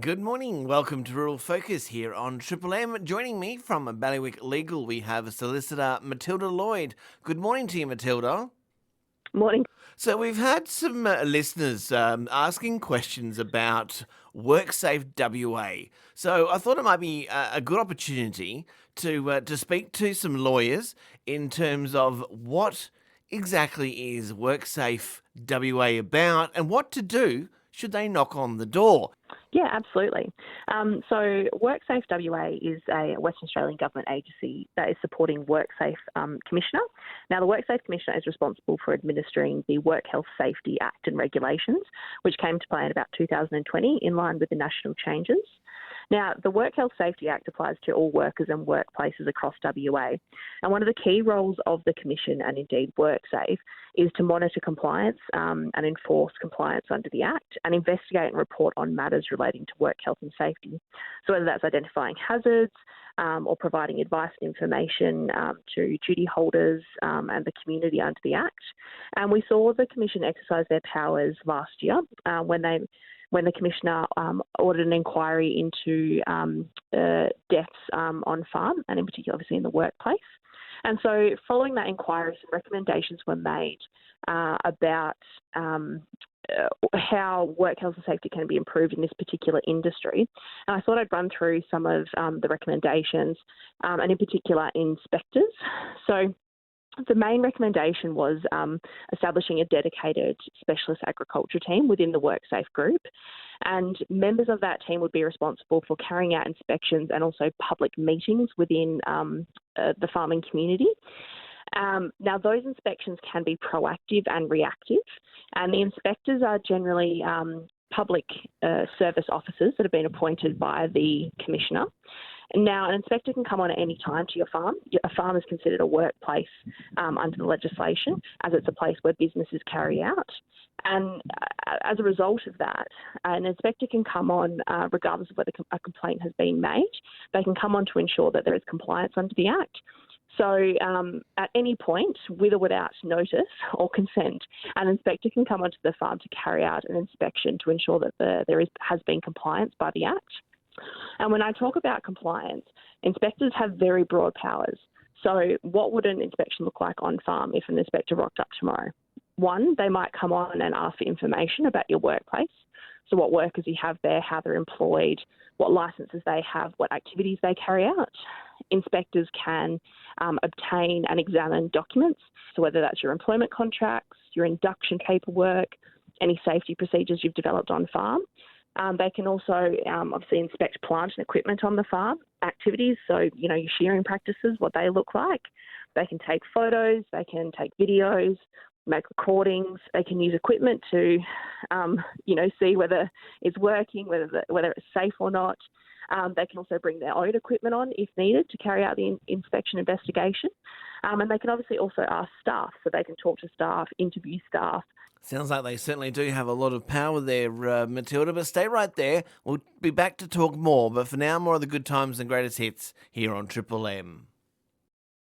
Good morning. Welcome to Rural Focus here on Triple M. Joining me from Ballywick Legal, we have solicitor Matilda Lloyd. Good morning to you, Matilda. Morning. So we've had some listeners asking questions about Worksafe WA. So I thought it might be a good opportunity to speak to some lawyers in terms of what exactly is Worksafe WA about and what to do should they knock on the door. Yeah, absolutely. So WorkSafe WA is a Western Australian government agency that is supporting WorkSafe Commissioner. Now, the WorkSafe Commissioner is responsible for administering the Work Health Safety Act and regulations, which came to play in about 2020 in line with the national changes. Now, the Work Health Safety Act applies to all workers and workplaces across WA. And one of the key roles of the Commission and indeed WorkSafe is to monitor compliance and enforce compliance under the Act and investigate and report on matters relating to work health and safety. So whether that's identifying hazards or providing advice and information to duty holders and the community under the Act. And we saw the Commission exercise their powers last year when the Commissioner ordered an inquiry into deaths on farm and in particular obviously in the workplace. And so following that inquiry, some recommendations were made about how work health and safety can be improved in this particular industry. And I thought I'd run through some of the recommendations and in particular inspectors. So the main recommendation was establishing a dedicated specialist agriculture team within the WorkSafe group, and members of that team would be responsible for carrying out inspections and also public meetings within the farming community. Now, those inspections can be proactive and reactive, and the inspectors are generally public service officers that have been appointed by the Commissioner. Now, an inspector can come on at any time to your farm. A farm is considered a workplace under the legislation, as it's a place where businesses carry out. And as a result of that, an inspector can come on regardless of whether a complaint has been made. They can come on to ensure that there is compliance under the Act. So at any point, with or without notice or consent, an inspector can come onto the farm to carry out an inspection to ensure that has been compliance by the Act. And when I talk about compliance, inspectors have very broad powers. So what would an inspection look like on farm if an inspector rocked up tomorrow? One, they might come on and ask for information about your workplace. So what workers you have there, how they're employed, what licenses they have, what activities they carry out. Inspectors can obtain and examine documents, so whether that's your employment contracts, your induction paperwork, any safety procedures you've developed on farm. They can also obviously inspect plant and equipment on the farm, activities, so, your shearing practices, what they look like. They can take photos, they can take videos, make recordings. They can use equipment to, see whether it's working, whether it's safe or not. They can also bring their own equipment on if needed to carry out the inspection investigation. And they can obviously also ask staff, so they can talk to staff, interview staff. Sounds like they certainly do have a lot of power there, Matilda, but stay right there. We'll be back to talk more, but for now, more of the good times and greatest hits here on Triple M.